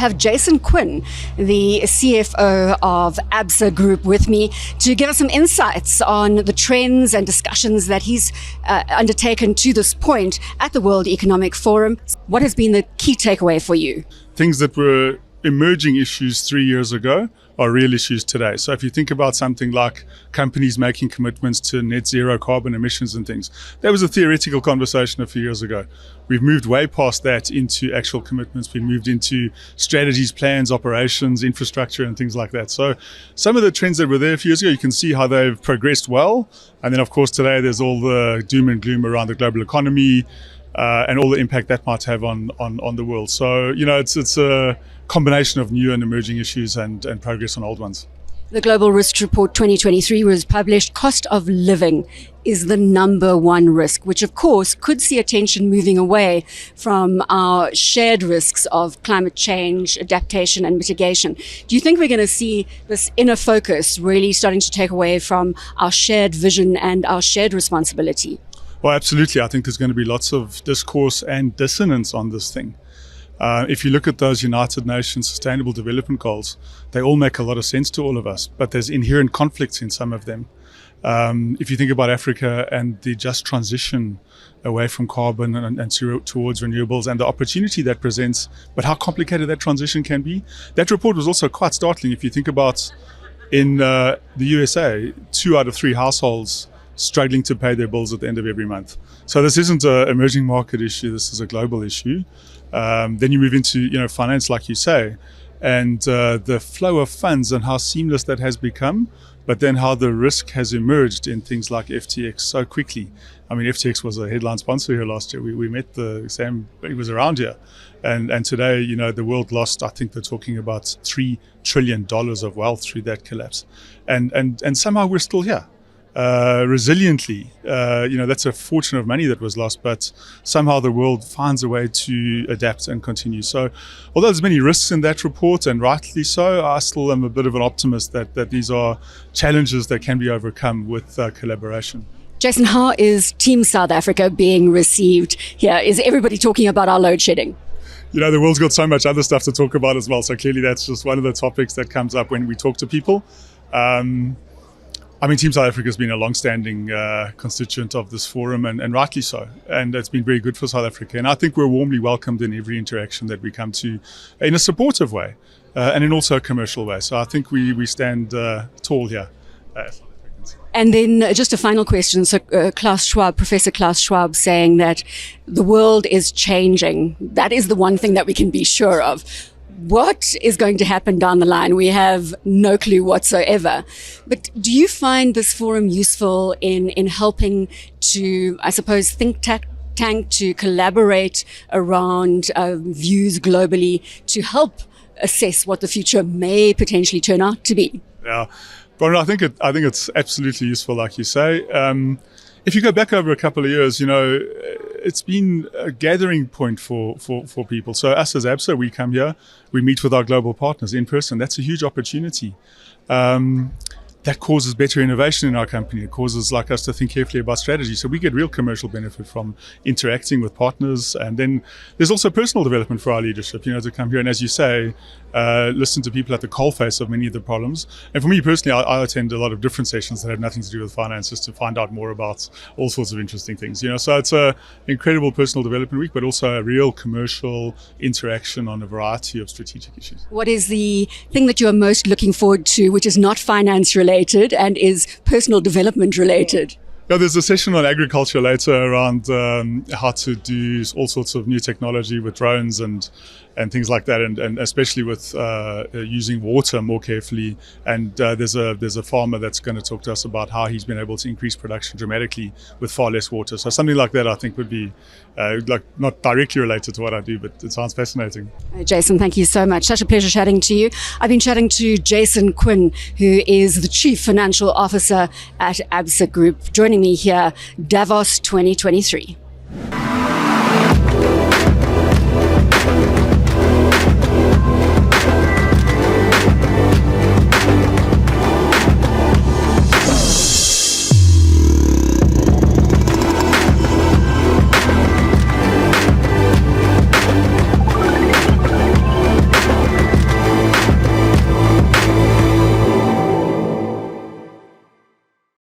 have Jason Quinn, the CFO of Absa Group, with me to give us some insights on the trends and discussions that he's undertaken to this point at the World Economic Forum. What has been the key takeaway for you? Things that were emerging issues 3 years ago are real issues today. So if you think about something like companies making commitments to net zero carbon emissions and things, that was a theoretical conversation a few years ago. We've moved way past that into actual commitments. We've moved into strategies, plans, operations, infrastructure, and things like that. So some of the trends that were there a few years ago, you can see how they've progressed well. And then, of course, today there's all the doom and gloom around the global economy and all the impact that might have on the world. So, it's a combination of new and emerging issues and progress on old ones. The Global Risk Report 2023 was published. Cost of living is the number one risk, which of course could see attention moving away from our shared risks of climate change, adaptation and mitigation. Do you think we're going to see this inner focus really starting to take away from our shared vision and our shared responsibility? Well, absolutely. I think there's going to be lots of discourse and dissonance on this thing. If you look at those United Nations Sustainable Development Goals, they all make a lot of sense to all of us, but there's inherent conflicts in some of them. If you think about Africa and the just transition away from carbon and towards renewables and the opportunity that presents, but how complicated that transition can be, that report was also quite startling. If you think about in the USA, 2 out of 3 households struggling to pay their bills at the end of every month. So this isn't an emerging market issue, this is a global issue. Then you move into finance, like you say, and the flow of funds and how seamless that has become, but then how the risk has emerged in things like FTX so quickly. I mean, FTX was a headline sponsor here last year. We met Sam, he was around here. And today, the world lost, I think they're talking about $3 trillion of wealth through that collapse. And somehow we're still here. Resiliently, that's a fortune of money that was lost, but somehow the world finds a way to adapt and continue. So although there's many risks in that report, and rightly so, I still am a bit of an optimist that these are challenges that can be overcome with collaboration. Jason, how is Team South Africa being received here? Is everybody talking about our load shedding? The world's got so much other stuff to talk about as well, so clearly that's just one of the topics that comes up when we talk to people. Team South Africa has been a long-standing constituent of this forum, and rightly so. And it's been very good for South Africa. And I think we're warmly welcomed in every interaction that we come to in a supportive way and in also a commercial way. So I think we stand tall here as South Africans. And then just a final question. So Professor Klaus Schwab saying that the world is changing. That is the one thing that we can be sure of. What is going to happen down the line? We have no clue whatsoever. But do you find this forum useful in helping to, I suppose, think tank to collaborate around views globally to help assess what the future may potentially turn out to be? Yeah, Brian, I think it's absolutely useful, like you say. If you go back over a couple of years, it's been a gathering point for people. So us as Absa, we come here, we meet with our global partners in person. That's a huge opportunity. That causes better innovation in our company. It causes us to think carefully about strategy. So we get real commercial benefit from interacting with partners. And then there's also personal development for our leadership, to come here and, as you say, listen to people at the coalface of many of the problems. And for me personally, I attend a lot of different sessions that have nothing to do with finance, just to find out more about all sorts of interesting things. So it's an incredible personal development week, but also a real commercial interaction on a variety of strategic issues. What is the thing that you're most looking forward to, which is not finance related and is personal development related? Yeah, there's a session on agriculture later around how to do all sorts of new technology with drones and things like that, and especially with using water more carefully. And there's a farmer that's going to talk to us about how he's been able to increase production dramatically with far less water. So something like that I think would be not directly related to what I do, but it sounds fascinating. Jason, thank you so much. Such a pleasure chatting to you. I've been chatting to Jason Quinn, who is the Chief Financial Officer at Absa Group, joining me here, Davos 2023.